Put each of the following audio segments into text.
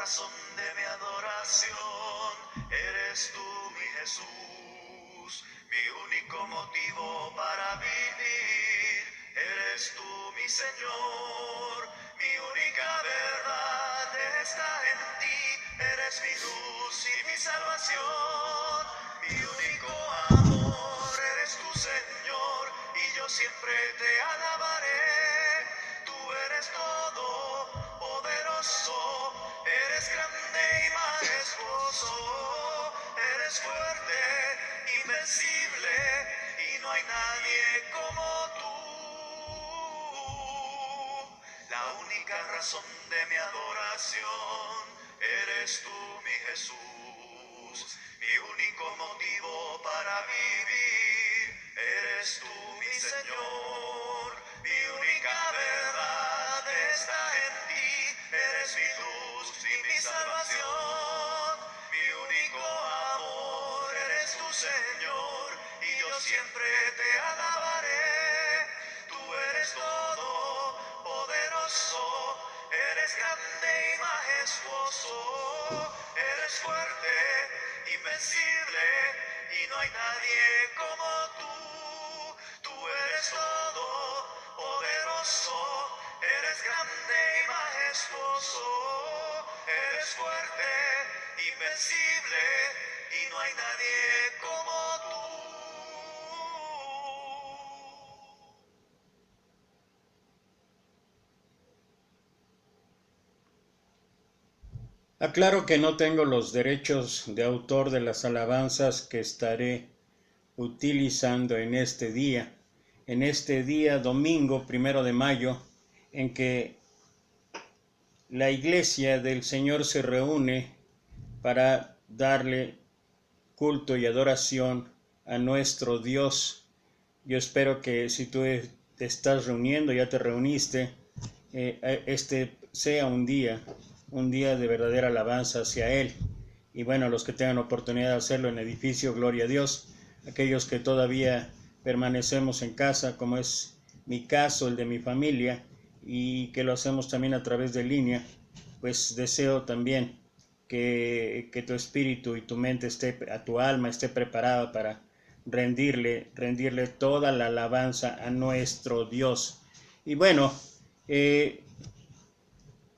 razón de mi adoración, eres tú mi Jesús, mi único motivo para vivir, eres tú mi Señor, mi única verdad está en ti, eres mi luz y mi salvación, mi único amor, eres tu Señor, y yo siempre te alabaré, tú eres todo poderoso, eres grande y majestuoso, eres fuerte, invencible, y no hay nadie como tú. La única razón de mi adoración, eres tú mi Jesús, mi único motivo para vivir, eres tú mi Señor, mi única verdad está en ti, eres mi luz y mi salvación, mi único amor, eres tu Señor, y yo siempre te alabaré, tú eres todo poderoso, eres grande y majestuoso, eres fuerte, invencible, y no hay nadie como tú. Tú eres todo poderoso, eres grande y majestuoso, eres fuerte, invencible, y no hay nadie como tú. Aclaro que no tengo los derechos de autor de las alabanzas que estaré utilizando en este día domingo 1 de mayo, en que la iglesia del Señor se reúne para darle culto y adoración a nuestro Dios. Yo espero que si tú te estás reuniendo, ya te reuniste, este sea un día de verdadera alabanza hacia Él. Y bueno, los que tengan oportunidad de hacerlo en edificio, gloria a Dios. Aquellos que todavía permanecemos en casa, como es mi caso, el de mi familia, y que lo hacemos también a través de línea, pues deseo también que tu espíritu y tu mente a tu alma esté preparada para rendirle toda la alabanza a nuestro Dios. Y bueno,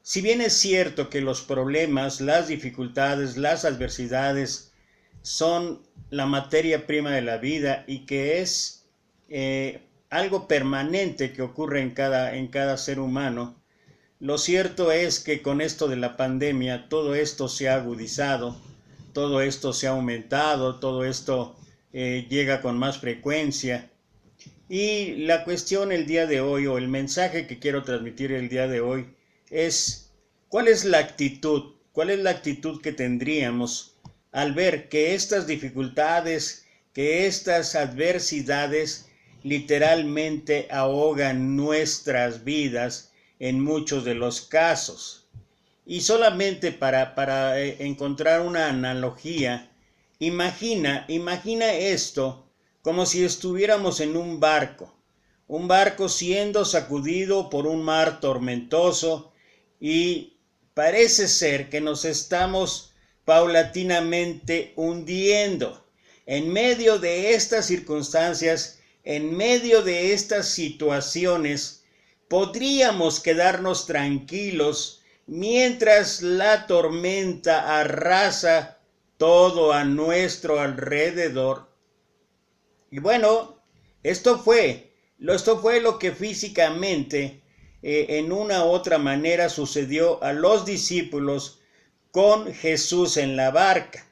si bien es cierto que los problemas, las dificultades, las adversidades son la materia prima de la vida y que es algo permanente que ocurre en cada ser humano, lo cierto es que con esto de la pandemia todo esto se ha agudizado, todo esto se ha aumentado, todo esto llega con más frecuencia. Y la cuestión el día de hoy, o el mensaje que quiero transmitir el día de hoy, es ¿cuál es la actitud? ¿Cuál es la actitud que tendríamos al ver que estas dificultades, que estas adversidades literalmente ahogan nuestras vidas en muchos de los casos? Y solamente para encontrar una analogía, imagina esto como si estuviéramos en un barco siendo sacudido por un mar tormentoso, y parece ser que nos estamos paulatinamente hundiendo. En medio de estas circunstancias, en medio de estas situaciones, podríamos quedarnos tranquilos mientras la tormenta arrasa todo a nuestro alrededor. Y bueno, esto fue lo que físicamente, en una u otra manera, sucedió a los discípulos con Jesús en la barca.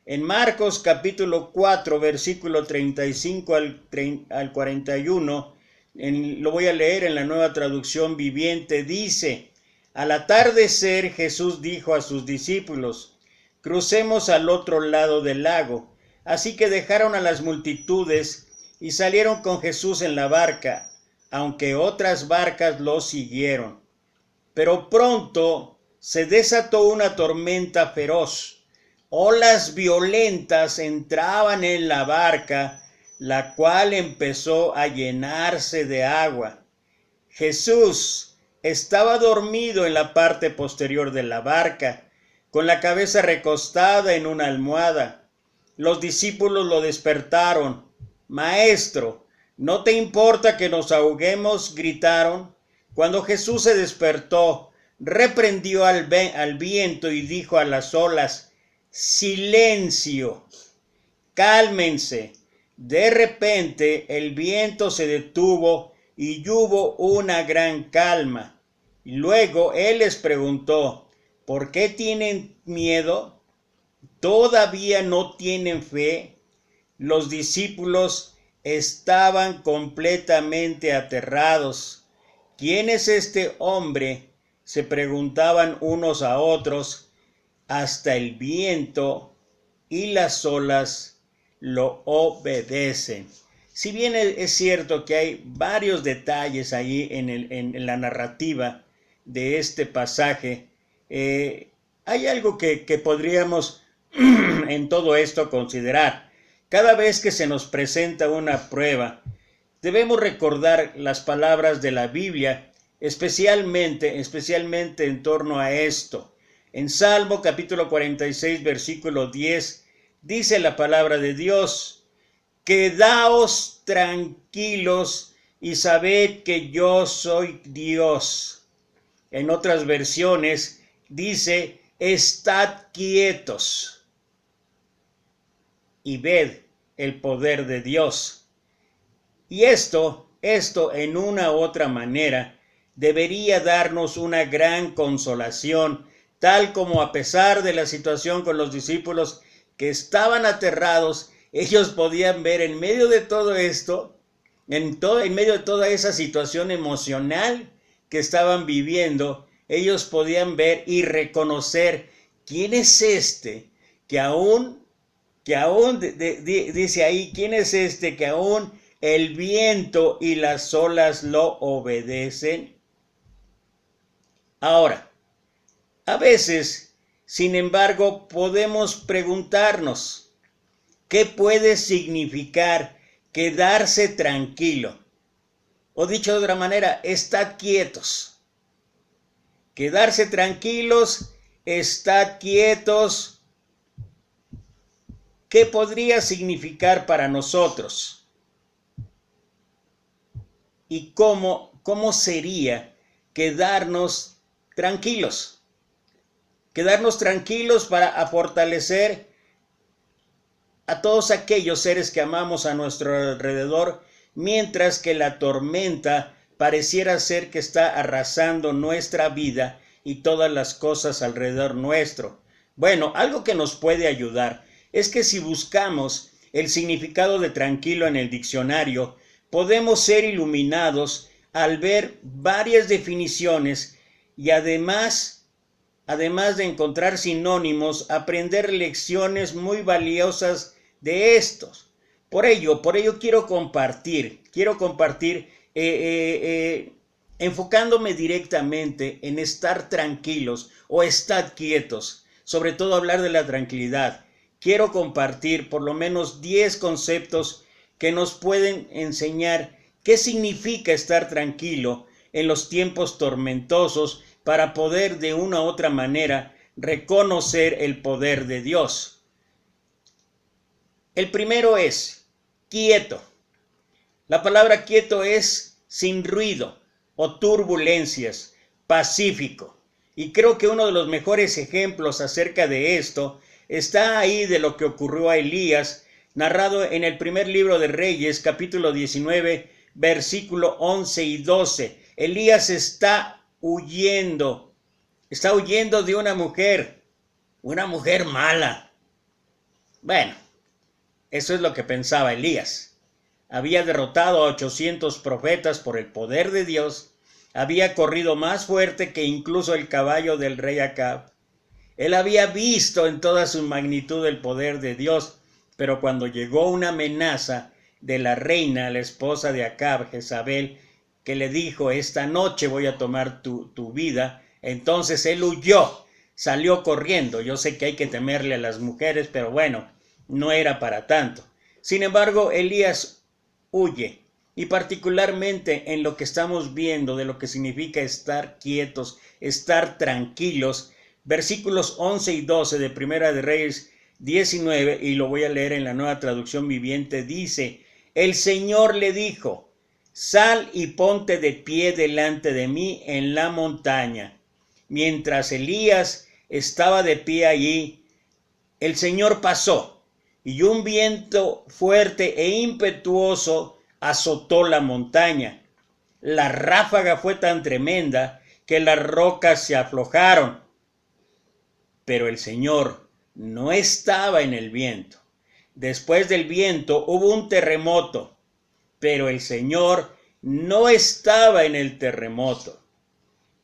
En Marcos capítulo 4, versículo 35 al 41, lo voy a leer en la Nueva Traducción Viviente, dice: al atardecer Jesús dijo a sus discípulos: crucemos al otro lado del lago. Así que dejaron a las multitudes y salieron con Jesús en la barca, aunque otras barcas lo siguieron. Pero pronto se desató una tormenta feroz. Olas violentas entraban en la barca, la cual empezó a llenarse de agua. Jesús estaba dormido en la parte posterior de la barca, con la cabeza recostada en una almohada. Los discípulos lo despertaron. Maestro, ¿no te importa que nos ahoguemos?, gritaron. Cuando Jesús se despertó, reprendió al viento y dijo a las olas: silencio, cálmense. De repente el viento se detuvo y hubo una gran calma. Y luego él les preguntó: ¿por qué tienen miedo? ¿Todavía no tienen fe? Los discípulos estaban completamente aterrados. ¿Quién es este hombre?, se preguntaban unos a otros. Hasta el viento y las olas lo obedecen. Si bien es cierto que hay varios detalles ahí en la narrativa de este pasaje, hay algo que podríamos en todo esto considerar. Cada vez que se nos presenta una prueba, debemos recordar las palabras de la Biblia, especialmente en torno a esto. En Salmo capítulo 46, versículo 10, dice la palabra de Dios: quedaos tranquilos y sabed que yo soy Dios. En otras versiones dice: estad quietos y ved el poder de Dios. Y esto en una u otra manera debería darnos una gran consolación, tal como, a pesar de la situación con los discípulos que estaban aterrados, ellos podían ver en medio de todo esto, en medio de toda esa situación emocional que estaban viviendo, ellos podían ver y reconocer quién es este que aún dice ahí, quién es este que aún el viento y las olas lo obedecen. Ahora, a veces, sin embargo, podemos preguntarnos: ¿qué puede significar quedarse tranquilo? O dicho de otra manera, estad quietos. Quedarse tranquilos, estad quietos. ¿Qué podría significar para nosotros? ¿Y cómo sería quedarnos tranquilos? Quedarnos tranquilos para fortalecer a todos aquellos seres que amamos a nuestro alrededor, mientras que la tormenta pareciera ser que está arrasando nuestra vida y todas las cosas alrededor nuestro. Bueno, algo que nos puede ayudar es que si buscamos el significado de tranquilo en el diccionario, podemos ser iluminados al ver varias definiciones y además de encontrar sinónimos, aprender lecciones muy valiosas de estos. Por ello quiero compartir enfocándome directamente en estar tranquilos o estar quietos, sobre todo hablar de la tranquilidad. Quiero compartir por lo menos 10 conceptos que nos pueden enseñar qué significa estar tranquilo en los tiempos tormentosos, para poder de una u otra manera reconocer el poder de Dios. El primero es quieto. La palabra quieto es sin ruido o turbulencias, pacífico. Y creo que uno de los mejores ejemplos acerca de esto está ahí de lo que ocurrió a Elías, narrado en el primer libro de Reyes, capítulo 19, versículo 11 y 12. Elías está huyendo de una mujer mala. Bueno, eso es lo que pensaba Elías. Había derrotado a 800 profetas por el poder de Dios, había corrido más fuerte que incluso el caballo del rey Acab. Él había visto en toda su magnitud el poder de Dios, pero cuando llegó una amenaza de la reina, la esposa de Acab, Jezabel, que le dijo: esta noche voy a tomar tu vida, entonces él huyó, salió corriendo. Yo sé que hay que temerle a las mujeres, pero bueno, no era para tanto. Sin embargo, Elías huye, y particularmente en lo que estamos viendo de lo que significa estar quietos, estar tranquilos, versículos 11 y 12 de Primera de Reyes 19, y lo voy a leer en la Nueva Traducción Viviente, dice: el Señor le dijo: sal y ponte de pie delante de mí en la montaña. Mientras Elías estaba de pie allí, el Señor pasó, y un viento fuerte e impetuoso azotó la montaña. La ráfaga fue tan tremenda que las rocas se aflojaron. Pero el Señor no estaba en el viento. Después del viento hubo un terremoto, pero el Señor no estaba en el terremoto.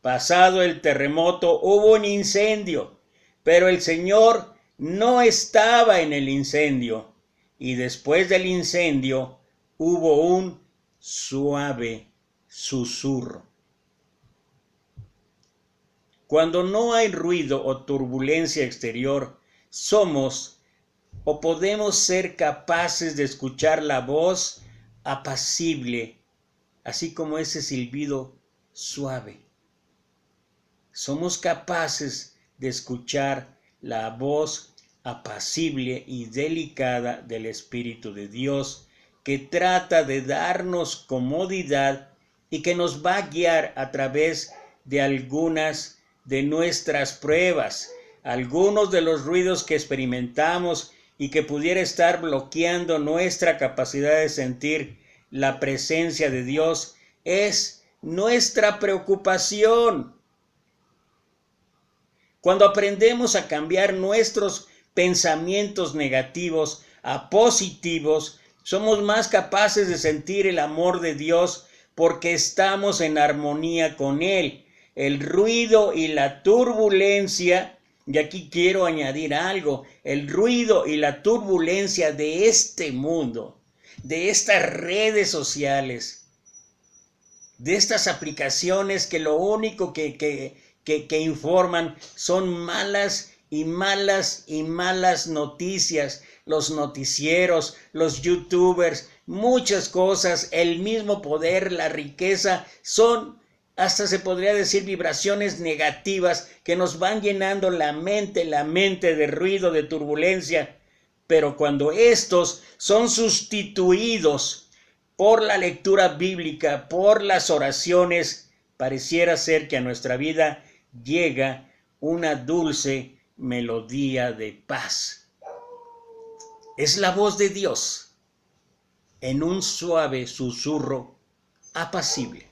Pasado el terremoto hubo un incendio, pero el Señor no estaba en el incendio. Y después del incendio hubo un suave susurro. Cuando no hay ruido o turbulencia exterior, somos o podemos ser capaces de escuchar la voz apacible, así como ese silbido suave. Somos capaces de escuchar la voz apacible y delicada del Espíritu de Dios, que trata de darnos comodidad y que nos va a guiar a través de algunas de nuestras pruebas, algunos de los ruidos que experimentamos y que pudiera estar bloqueando nuestra capacidad de sentir la presencia de Dios, es nuestra preocupación. Cuando aprendemos a cambiar nuestros pensamientos negativos a positivos, somos más capaces de sentir el amor de Dios porque estamos en armonía con Él. El ruido y la turbulencia, y aquí quiero añadir algo, el ruido y la turbulencia de este mundo, de estas redes sociales, de estas aplicaciones que lo único que informan son malas y malas y malas noticias, los noticieros, los youtubers, muchas cosas, el mismo poder, la riqueza, son, hasta se podría decir, vibraciones negativas que nos van llenando la mente de ruido, de turbulencia. Pero cuando estos son sustituidos por la lectura bíblica, por las oraciones, pareciera ser que a nuestra vida llega una dulce melodía de paz. Es la voz de Dios en un suave susurro apacible.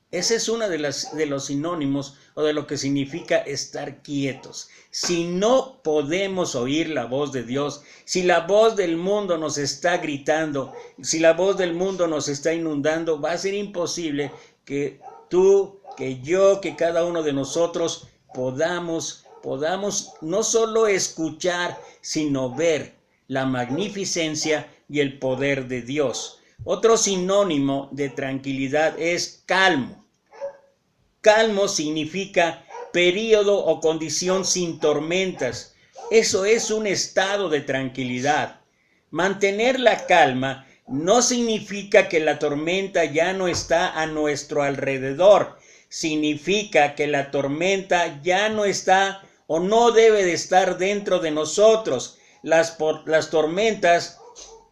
Ese es uno de los sinónimos o de lo que significa estar quietos. Si no podemos oír la voz de Dios, si la voz del mundo nos está gritando, si la voz del mundo nos está inundando, va a ser imposible que tú, que yo, que cada uno de nosotros podamos no solo escuchar, sino ver la magnificencia y el poder de Dios. Otro sinónimo de tranquilidad es calmo. Calmo significa período o condición sin tormentas. Eso es un estado de tranquilidad. Mantener la calma no significa que la tormenta ya no está a nuestro alrededor. Significa que la tormenta ya no está o no debe de estar dentro de nosotros. Las tormentas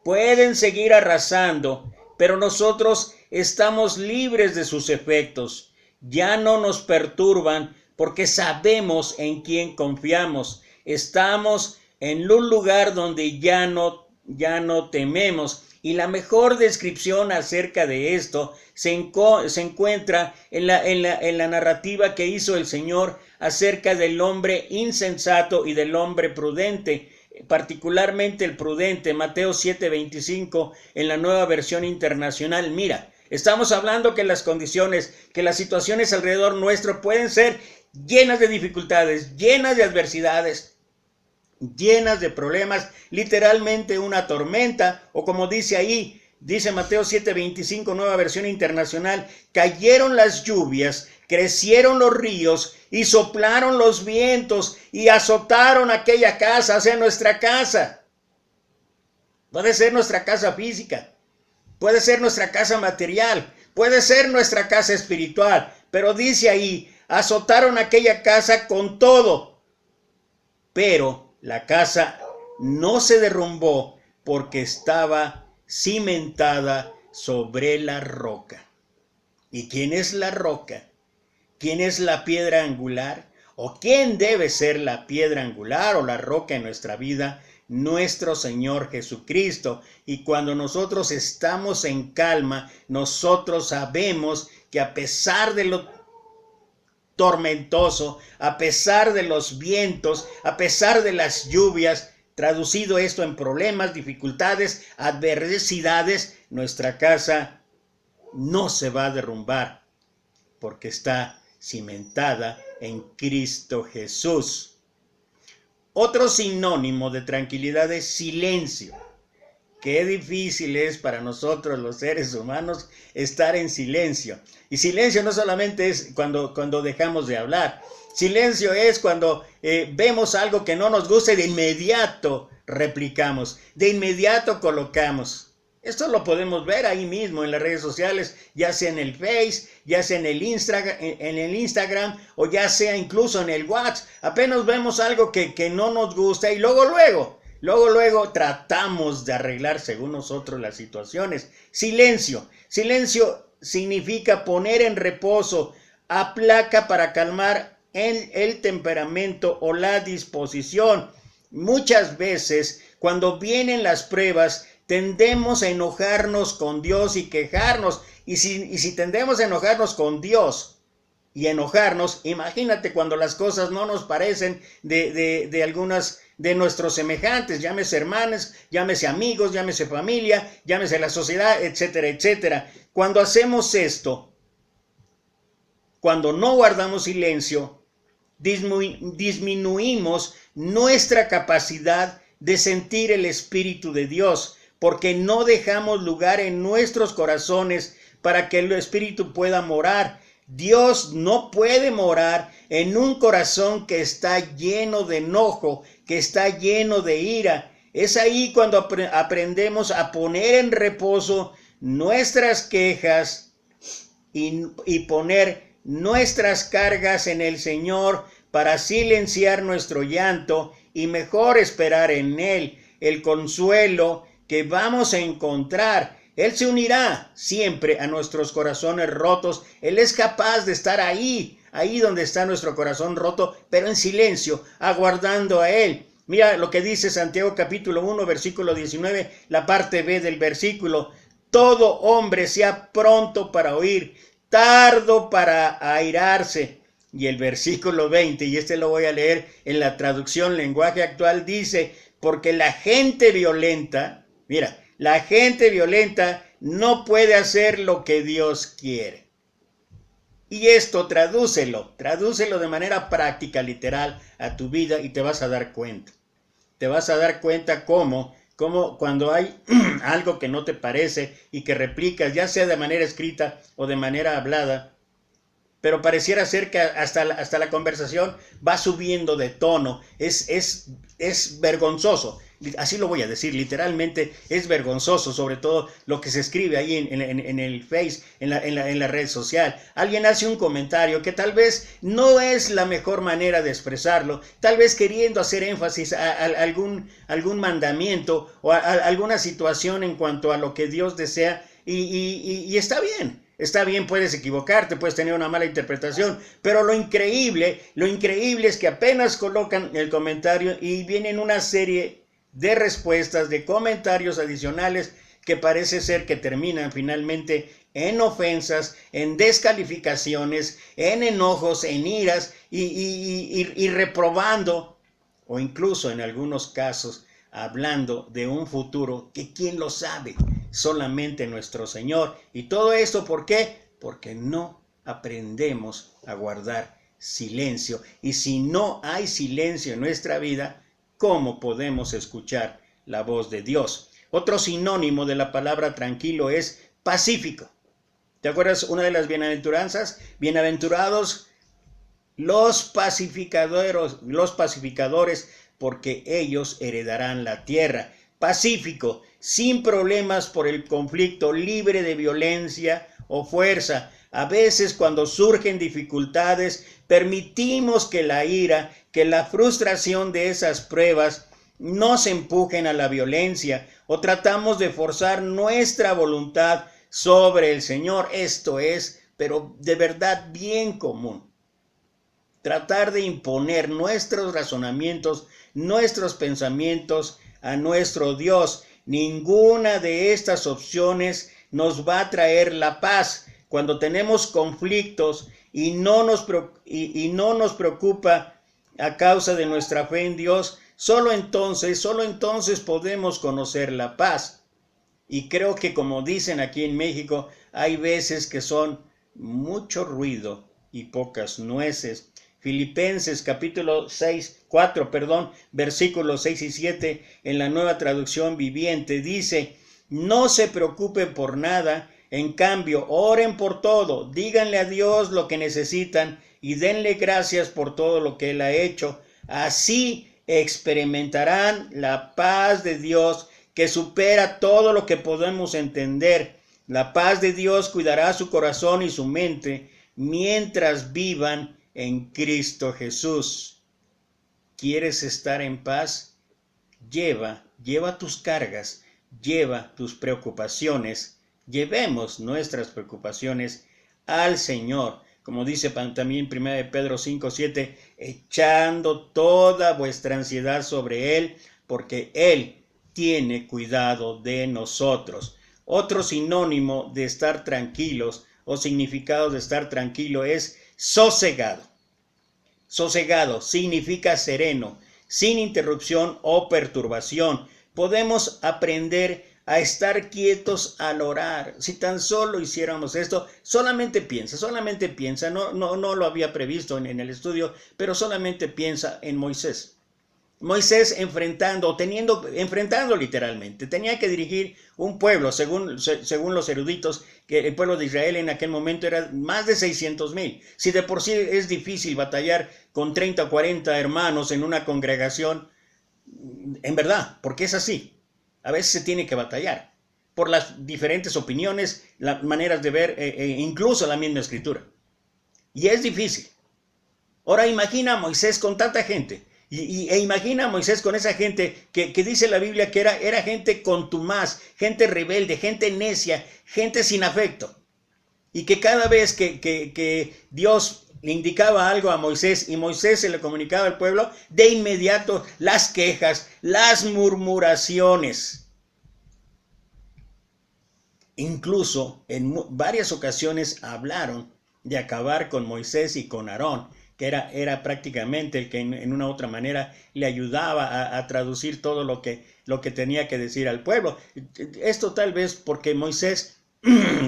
pueden seguir arrasando, pero nosotros estamos libres de sus efectos. Ya no nos perturban porque sabemos en quién confiamos. Estamos en un lugar donde ya no tememos. Y la mejor descripción acerca de esto se encuentra en la narrativa que hizo el Señor acerca del hombre insensato y del hombre prudente, particularmente el prudente, Mateo 7:25 en la Nueva Versión Internacional. Mira, estamos hablando que las condiciones, que las situaciones alrededor nuestro pueden ser llenas de dificultades, llenas de adversidades, llenas de problemas, literalmente una tormenta, o como dice ahí, dice Mateo 7:25, Nueva Versión Internacional, cayeron las lluvias, crecieron los ríos y soplaron los vientos y azotaron aquella casa, o sea, nuestra casa. Puede ser nuestra casa física, puede ser nuestra casa material, puede ser nuestra casa espiritual, pero dice ahí, azotaron aquella casa con todo, pero la casa no se derrumbó porque estaba cimentada sobre la roca. ¿Y quién es la roca? ¿Quién es la piedra angular? ¿O quién debe ser la piedra angular o la roca en nuestra vida? Nuestro Señor Jesucristo. Y cuando nosotros estamos en calma, nosotros sabemos que a pesar de lo tormentoso, a pesar de los vientos, a pesar de las lluvias, traducido esto en problemas, dificultades, adversidades, nuestra casa no se va a derrumbar porque está cimentada en Cristo Jesús. Otro sinónimo de tranquilidad es silencio. Qué difícil es para nosotros los seres humanos estar en silencio. Y silencio no solamente es cuando dejamos de hablar. Silencio es cuando vemos algo que no nos gusta y de inmediato replicamos, de inmediato colocamos. Esto lo podemos ver ahí mismo en las redes sociales, ya sea en el Face, ya sea en el Instagram o ya sea incluso en el WhatsApp. Apenas vemos algo que no nos gusta y luego tratamos de arreglar según nosotros las situaciones. Silencio. Silencio significa poner en reposo, aplaca para calmar el temperamento o la disposición. Muchas veces cuando vienen las pruebas tendemos a enojarnos con Dios y quejarnos. Y si tendemos a enojarnos con Dios y enojarnos, imagínate cuando las cosas no nos parecen de algunas de nuestros semejantes, llámese hermanos, llámese amigos, llámese familia, llámese la sociedad, etcétera, etcétera. Cuando hacemos esto, cuando no guardamos silencio, disminuimos nuestra capacidad de sentir el Espíritu de Dios, porque no dejamos lugar en nuestros corazones para que el Espíritu pueda morar. Dios no puede morar en un corazón que está lleno de enojo, que está lleno de ira. Es ahí cuando aprendemos a poner en reposo nuestras quejas y poner nuestras cargas en el Señor para silenciar nuestro llanto y mejor esperar en Él el consuelo que vamos a encontrar. Él se unirá siempre a nuestros corazones rotos. Él es capaz de estar ahí donde está nuestro corazón roto, pero en silencio, aguardando a Él. Mira lo que dice Santiago capítulo 1, versículo 19, la parte B del versículo. Todo hombre sea pronto para oír, tardo para airarse. Y el versículo 20, y este lo voy a leer en la traducción lenguaje actual, dice, porque la gente violenta, mira, la gente violenta no puede hacer lo que Dios quiere. Y esto tradúcelo de manera práctica, literal, a tu vida y te vas a dar cuenta. Te vas a dar cuenta cómo cuando hay algo que no te parece y que replicas, ya sea de manera escrita o de manera hablada, pero pareciera ser que hasta la conversación va subiendo de tono, es vergonzoso. Así lo voy a decir, literalmente es vergonzoso, sobre todo lo que se escribe ahí en el Face, en la red social. Alguien hace un comentario que tal vez no es la mejor manera de expresarlo, tal vez queriendo hacer énfasis a algún mandamiento o a alguna situación en cuanto a lo que Dios desea, y está bien. Está bien, puedes equivocarte, puedes tener una mala interpretación, pero lo increíble es que apenas colocan el comentario y vienen una serie de respuestas, de comentarios adicionales que parece ser que terminan finalmente en ofensas, en descalificaciones, en enojos, en iras y reprobando, o incluso en algunos casos hablando de un futuro que quién lo sabe, solamente nuestro Señor. Y todo esto, ¿por qué? Porque no aprendemos a guardar silencio. Y si no hay silencio en nuestra vida, ¿cómo podemos escuchar la voz de Dios? Otro sinónimo de la palabra tranquilo es pacífico. ¿Te acuerdas una de las bienaventuranzas? Bienaventurados los pacificadores, porque ellos heredarán la tierra. Pacífico, sin problemas por el conflicto, libre de violencia o fuerza. A veces cuando surgen dificultades, permitimos que la ira, que la frustración de esas pruebas nos empujen a la violencia o tratamos de forzar nuestra voluntad sobre el Señor. Esto es, pero de verdad bien común. Tratar de imponer nuestros razonamientos, nuestros pensamientos a nuestro Dios. Ninguna de estas opciones nos va a traer la paz. Cuando tenemos conflictos y no nos preocupa a causa de nuestra fe en Dios, solo entonces podemos conocer la paz. Y creo que, como dicen aquí en México, hay veces que son mucho ruido y pocas nueces. Filipenses capítulo 4, versículos 6 y 7 en la Nueva Traducción Viviente dice: no se preocupen por nada, en cambio oren por todo, díganle a Dios lo que necesitan y denle gracias por todo lo que Él ha hecho. Así experimentarán la paz de Dios que supera todo lo que podemos entender. La paz de Dios cuidará su corazón y su mente mientras vivan en Cristo Jesús. ¿Quieres estar en paz? Lleva tus cargas, lleva tus preocupaciones. Llevemos nuestras preocupaciones al Señor. Como dice también 1 Pedro 5:7, echando toda vuestra ansiedad sobre Él, porque Él tiene cuidado de nosotros. Otro sinónimo de estar tranquilos o significado de estar tranquilo es sosegado. Sosegado significa sereno, sin interrupción o perturbación. Podemos aprender a estar quietos al orar. Si tan solo hiciéramos esto, solamente piensa, no lo había previsto en el estudio, pero solamente piensa en Moisés. Moisés enfrentando literalmente, tenía que dirigir un pueblo, según los eruditos, que el pueblo de Israel en aquel momento era más de 600,000. Si de por sí es difícil batallar con 30 o 40 hermanos en una congregación, en verdad, porque es así, a veces se tiene que batallar por las diferentes opiniones, las maneras de ver, incluso la misma escritura. Y es difícil. Ahora imagina a Moisés con tanta gente. E imagina a Moisés con esa gente que dice la Biblia que era gente contumaz, gente rebelde, gente necia, gente sin afecto. Y que cada vez que Dios le indicaba algo a Moisés y Moisés se le comunicaba al pueblo, de inmediato las quejas, las murmuraciones. Incluso en varias ocasiones hablaron de acabar con Moisés y con Aarón, que era prácticamente el que en una u otra manera le ayudaba a traducir todo lo que tenía que decir al pueblo. Esto tal vez porque Moisés,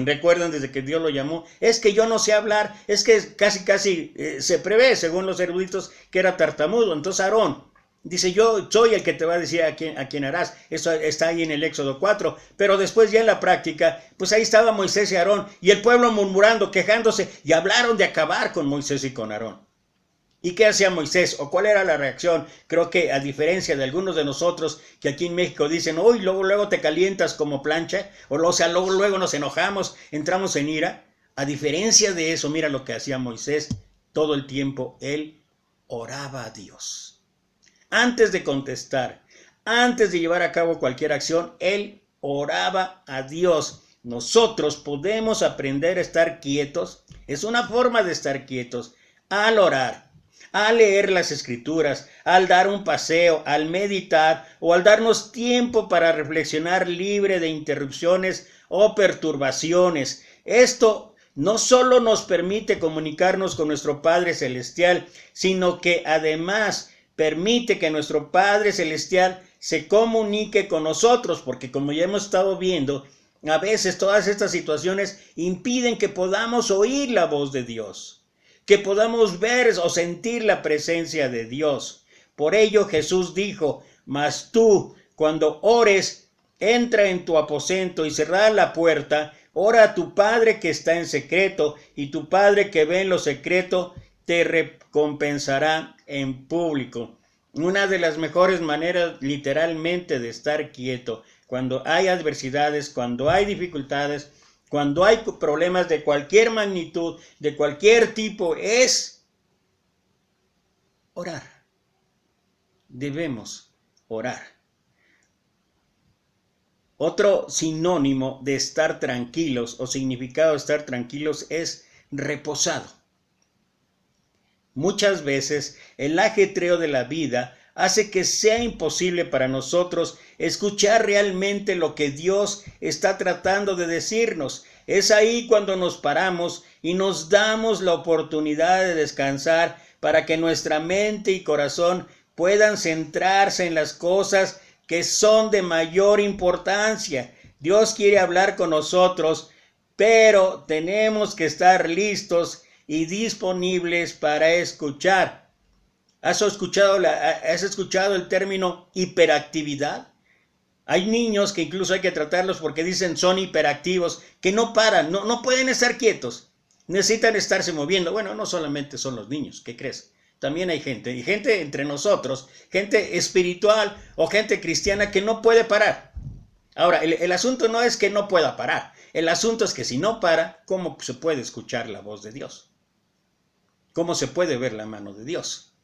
recuerdan desde que Dios lo llamó, es que yo no sé hablar, es que casi se prevé, según los eruditos, que era tartamudo. Entonces Aarón dice: yo soy el que te va a decir a quién harás. Eso está ahí en el Éxodo 4. Pero después ya en la práctica, pues ahí estaba Moisés y Aarón, y el pueblo murmurando, quejándose, y hablaron de acabar con Moisés y con Aarón. ¿Y qué hacía Moisés? ¿O cuál era la reacción? Creo que a diferencia de algunos de nosotros que aquí en México dicen: uy, luego te calientas como plancha, luego nos enojamos, entramos en ira. A diferencia de eso, mira lo que hacía Moisés todo el tiempo. Él oraba a Dios. Antes de contestar, antes de llevar a cabo cualquier acción, él oraba a Dios. Nosotros podemos aprender a estar quietos. Es una forma de estar quietos al orar, al leer las escrituras, al dar un paseo, al meditar o al darnos tiempo para reflexionar libre de interrupciones o perturbaciones. Esto no solo nos permite comunicarnos con nuestro Padre Celestial, sino que además permite que nuestro Padre Celestial se comunique con nosotros, porque como ya hemos estado viendo, a veces todas estas situaciones impiden que podamos oír la voz de Dios, que podamos ver o sentir la presencia de Dios. Por ello Jesús dijo: mas tú, cuando ores, entra en tu aposento y cerrada la puerta, ora a tu Padre que está en secreto, y tu Padre que ve en lo secreto te recompensará en público. Una de las mejores maneras literalmente de estar quieto, cuando hay adversidades, cuando hay dificultades, cuando hay problemas de cualquier magnitud, de cualquier tipo, es orar. Debemos orar. Otro sinónimo de estar tranquilos o significado de estar tranquilos es reposado. Muchas veces el ajetreo de la vida hace que sea imposible para nosotros escuchar realmente lo que Dios está tratando de decirnos. Es ahí cuando nos paramos y nos damos la oportunidad de descansar para que nuestra mente y corazón puedan centrarse en las cosas que son de mayor importancia. Dios quiere hablar con nosotros, pero tenemos que estar listos y disponibles para escuchar. ¿Has escuchado el término hiperactividad? Hay niños que incluso hay que tratarlos porque dicen son hiperactivos, que no paran, no pueden estar quietos. Necesitan estarse moviendo. Bueno, no solamente son los niños, ¿qué crees? También hay gente, y gente entre nosotros, gente espiritual o gente cristiana que no puede parar. Ahora, el asunto no es que no pueda parar. El asunto es que si no para, ¿cómo se puede escuchar la voz de Dios? ¿Cómo se puede ver la mano de Dios?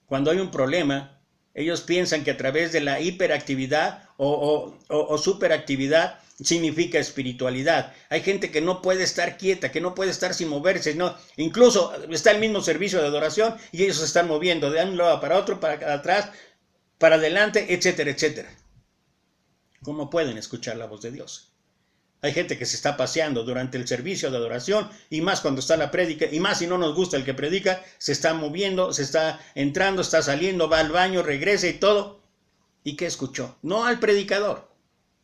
Cuando hay un problema, ellos piensan que a través de la hiperactividad o superactividad significa espiritualidad. Hay gente que no puede estar quieta, que no puede estar sin moverse, no. Incluso está el mismo servicio de adoración y ellos se están moviendo de un lado para otro, para atrás, para adelante, etcétera, etcétera. ¿Cómo pueden escuchar la voz de Dios? Hay gente que se está paseando durante el servicio de adoración y más cuando está la prédica y más si no nos gusta el que predica, se está moviendo, se está entrando, está saliendo, va al baño, regresa y todo. ¿Y qué escuchó? No al predicador.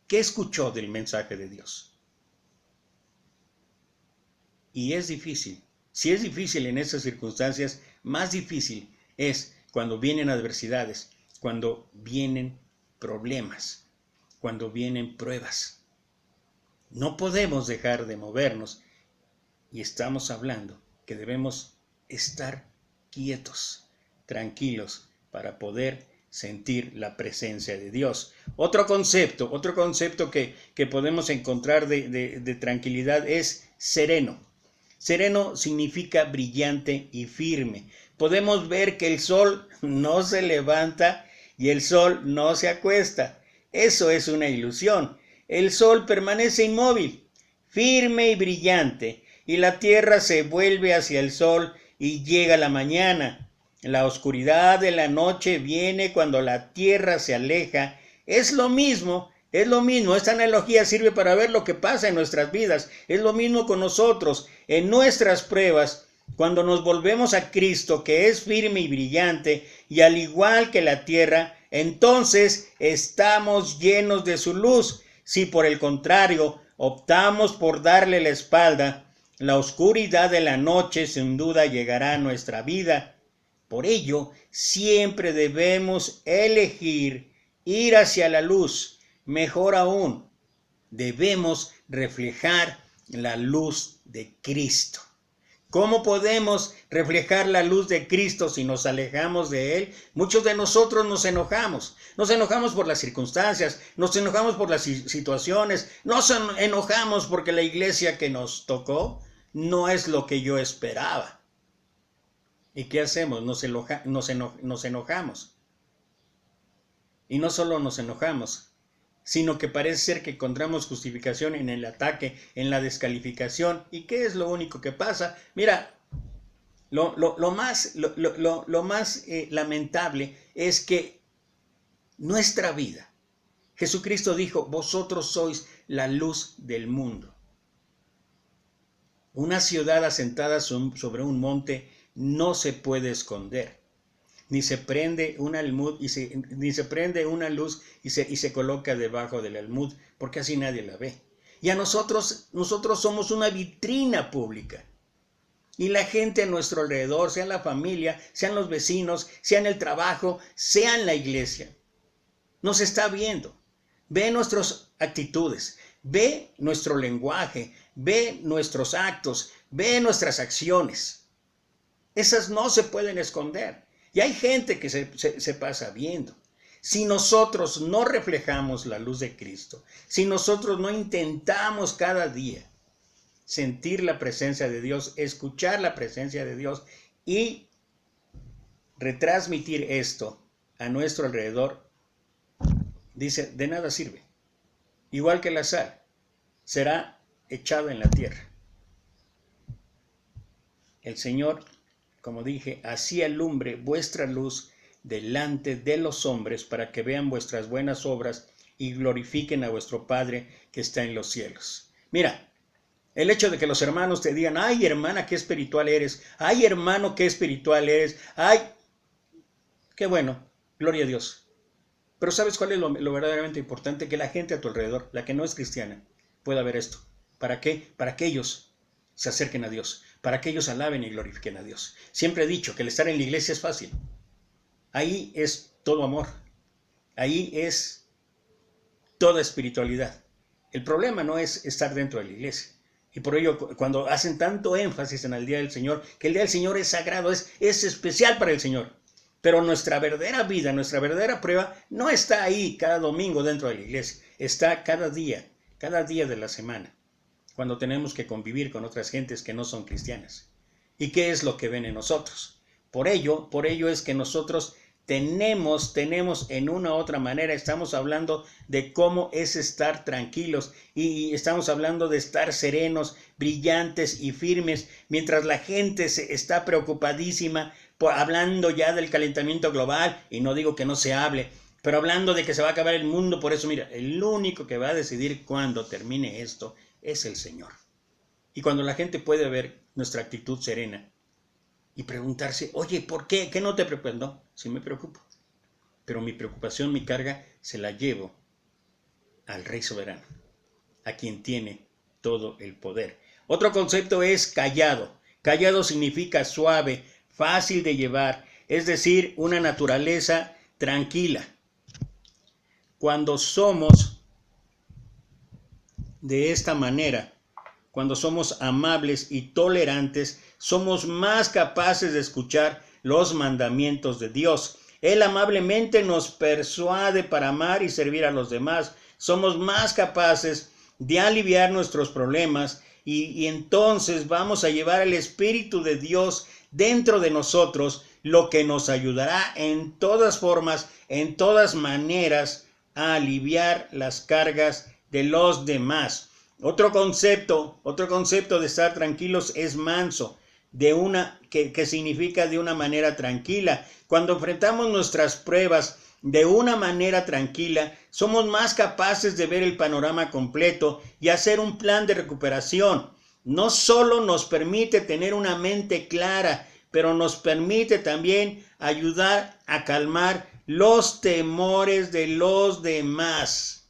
¿Qué escuchó del mensaje de Dios? Y es difícil. Si es difícil en esas circunstancias, más difícil es cuando vienen adversidades, cuando vienen problemas, cuando vienen pruebas. No podemos dejar de movernos y estamos hablando que debemos estar quietos, tranquilos, para poder sentir la presencia de Dios. Otro concepto que podemos encontrar de tranquilidad es sereno. Sereno significa brillante y firme. Podemos ver que el sol no se levanta y el sol no se acuesta. Eso es una ilusión. El sol permanece inmóvil, firme y brillante, y la tierra se vuelve hacia el sol y llega la mañana. La oscuridad de la noche viene cuando la tierra se aleja. Es lo mismo. Esta analogía sirve para ver lo que pasa en nuestras vidas. Es lo mismo con nosotros. En nuestras pruebas, cuando nos volvemos a Cristo, que es firme y brillante, y al igual que la tierra, entonces estamos llenos de su luz. Si por el contrario optamos por darle la espalda, la oscuridad de la noche sin duda llegará a nuestra vida. Por ello, siempre debemos elegir ir hacia la luz. Mejor aún, debemos reflejar la luz de Cristo. ¿Cómo podemos reflejar la luz de Cristo si nos alejamos de Él? Muchos de nosotros nos enojamos. Nos enojamos por las circunstancias, nos enojamos por las situaciones, nos enojamos porque la iglesia que nos tocó no es lo que yo esperaba. ¿Y qué hacemos? Nos enojamos. Y no solo nos enojamos, sino que parece ser que encontramos justificación en el ataque, en la descalificación. ¿Y qué es lo único que pasa? Mira, lo más lamentable es que nuestra vida, Jesucristo dijo, vosotros sois la luz del mundo. Una ciudad asentada sobre un monte no se puede esconder, ni se prende una luz y se coloca debajo del almud, porque así nadie la ve. Y a nosotros somos una vitrina pública. Y la gente a nuestro alrededor, sea la familia, sean los vecinos, sea en el trabajo, sea en la iglesia, nos está viendo. Ve nuestras actitudes, ve nuestro lenguaje, ve nuestros actos, ve nuestras acciones. Esas no se pueden esconder. Y hay gente que se pasa viendo. Si nosotros no reflejamos la luz de Cristo, si nosotros no intentamos cada día sentir la presencia de Dios, escuchar la presencia de Dios y retransmitir esto a nuestro alrededor, dice, de nada sirve. Igual que la sal, será echada en la tierra. El Señor, como dije, así alumbre vuestra luz delante de los hombres para que vean vuestras buenas obras y glorifiquen a vuestro Padre que está en los cielos. Mira, el hecho de que los hermanos te digan, ay hermana, qué espiritual eres, ay hermano, qué espiritual eres, ay, qué bueno, gloria a Dios. Pero ¿sabes cuál es lo verdaderamente importante? Que la gente a tu alrededor, la que no es cristiana, pueda ver esto. ¿Para qué? Para que ellos se acerquen a Dios, para que ellos alaben y glorifiquen a Dios. Siempre he dicho que el estar en la iglesia es fácil. Ahí es todo amor. Ahí es toda espiritualidad. El problema no es estar dentro de la iglesia. Y por ello, cuando hacen tanto énfasis en el Día del Señor, que el Día del Señor es sagrado, es especial para el Señor. Pero nuestra verdadera vida, nuestra verdadera prueba, no está ahí cada domingo dentro de la iglesia. Está cada día de la semana, cuando tenemos que convivir con otras gentes que no son cristianas. ¿Y qué es lo que ven en nosotros? Por ello es que nosotros tenemos en una u otra manera, estamos hablando de cómo es estar tranquilos y estamos hablando de estar serenos, brillantes y firmes, mientras la gente está preocupadísima hablando ya del calentamiento global, y no digo que no se hable, pero hablando de que se va a acabar el mundo. Por eso, mira, el único que va a decidir cuándo termine esto es el Señor. Y cuando la gente puede ver nuestra actitud serena y preguntarse, oye, ¿por qué? ¿Qué no te preocupas? No, sí me preocupo. Pero mi preocupación, mi carga, se la llevo al Rey Soberano, a quien tiene todo el poder. Otro concepto es callado. Callado significa suave, fácil de llevar, es decir, una naturaleza tranquila. Cuando somos de esta manera, cuando somos amables y tolerantes, somos más capaces de escuchar los mandamientos de Dios. Él amablemente nos persuade para amar y servir a los demás. Somos más capaces de aliviar nuestros problemas y entonces vamos a llevar el Espíritu de Dios dentro de nosotros, lo que nos ayudará en todas formas, en todas maneras, a aliviar las cargas de los demás. Otro concepto de estar tranquilos es manso, que significa de una manera tranquila. Cuando enfrentamos nuestras pruebas de una manera tranquila, somos más capaces de ver el panorama completo y hacer un plan de recuperación. No solo nos permite tener una mente clara, pero nos permite también ayudar a calmar los temores de los demás.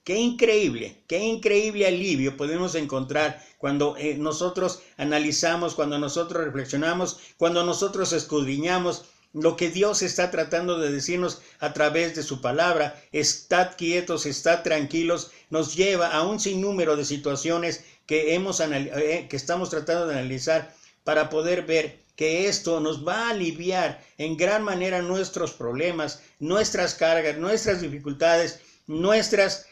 Qué increíble alivio podemos encontrar cuando nosotros analizamos, cuando nosotros reflexionamos, cuando nosotros escudriñamos lo que Dios está tratando de decirnos a través de su palabra. Estad quietos, estad tranquilos, nos lleva a un sinnúmero de situaciones que estamos tratando de analizar para poder ver que esto nos va a aliviar en gran manera nuestros problemas, nuestras cargas, nuestras dificultades, nuestras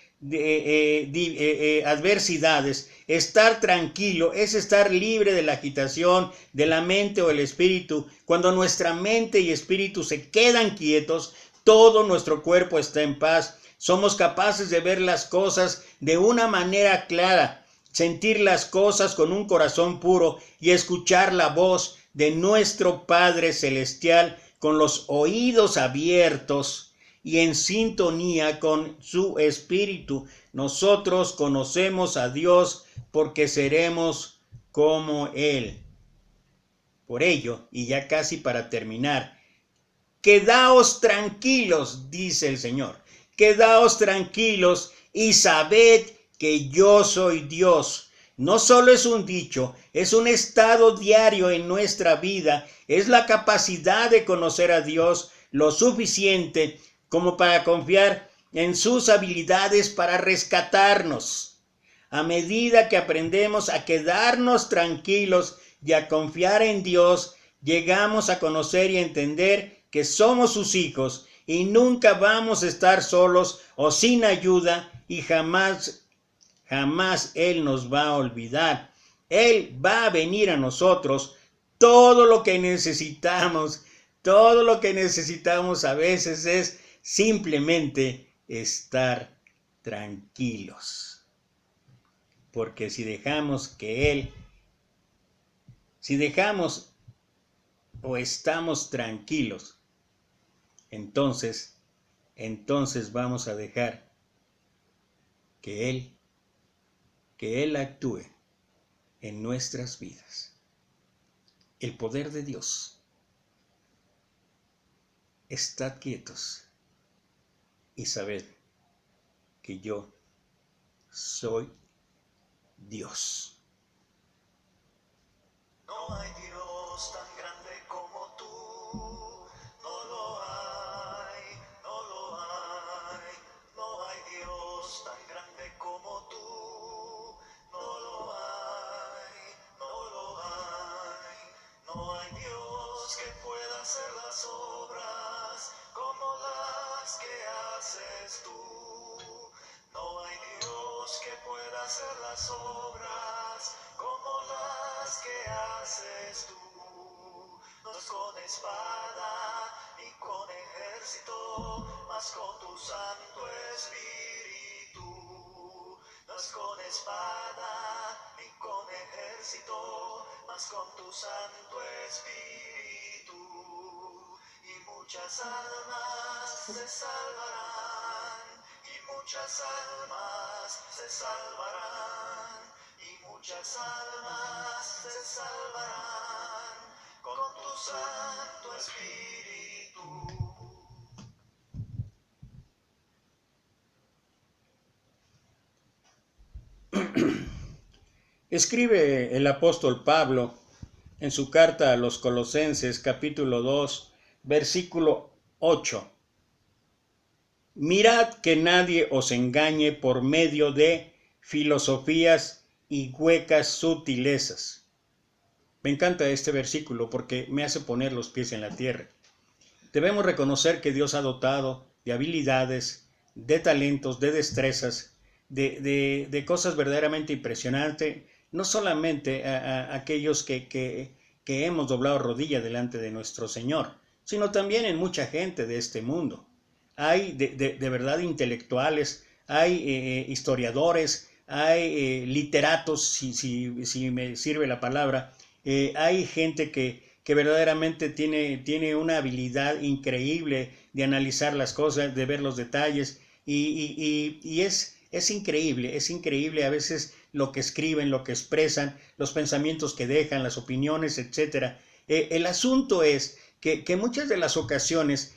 adversidades. Estar tranquilo es estar libre de la agitación de la mente o el espíritu. Cuando nuestra mente y espíritu se quedan quietos, todo nuestro cuerpo está en paz. Somos capaces de ver las cosas de una manera clara, sentir las cosas con un corazón puro y escuchar la voz de nuestro Padre Celestial con los oídos abiertos y en sintonía con su Espíritu. Nosotros conocemos a Dios porque seremos como Él. Por ello, y ya casi para terminar, quedaos tranquilos, dice el Señor, quedaos tranquilos y sabed que yo soy Dios. No solo es un dicho, es un estado diario en nuestra vida, es la capacidad de conocer a Dios lo suficiente como para confiar en sus habilidades para rescatarnos. A medida que aprendemos a quedarnos tranquilos y a confiar en Dios, llegamos a conocer y a entender que somos sus hijos y nunca vamos a estar solos o sin ayuda y jamás Jamás Él nos va a olvidar. Él va a venir a nosotros. Todo lo que necesitamos a veces es simplemente estar tranquilos. Porque si dejamos o estamos tranquilos, entonces vamos a dejar que Él actúe en nuestras vidas. El poder de Dios. Estad quietos y sabed que yo soy Dios. No hay Dios tan grande como tú, no lo hay, no lo hay. No hay Dios tan grande como tú, no lo hay, no lo hay. No hay Dios que pueda hacer las obras como las que haces tú. No hay Dios que pueda hacer las obras como las que haces tú. No es con espada ni con ejército, mas con tu Santo Espíritu. No es con espada ni con ejército, mas con tu Santo Espíritu. Y muchas almas se salvarán, y muchas almas se salvarán, y muchas almas se salvarán con tu Santo Espíritu. Escribe el apóstol Pablo en su carta a los Colosenses, capítulo 2, versículo 8. Mirad que nadie os engañe por medio de filosofías y huecas sutilezas. Me encanta este versículo porque me hace poner los pies en la tierra. Debemos reconocer que Dios ha dotado de habilidades, de talentos, de destrezas, de cosas verdaderamente impresionantes, no solamente a aquellos que hemos doblado rodilla delante de nuestro Señor, sino también en mucha gente de este mundo. Hay de verdad intelectuales, hay historiadores, hay literatos, si me sirve la palabra, hay gente que verdaderamente tiene una habilidad increíble de analizar las cosas, de ver los detalles, y es increíble a veces lo que escriben, lo que expresan, los pensamientos que dejan, las opiniones, etc. El asunto es que muchas de las ocasiones,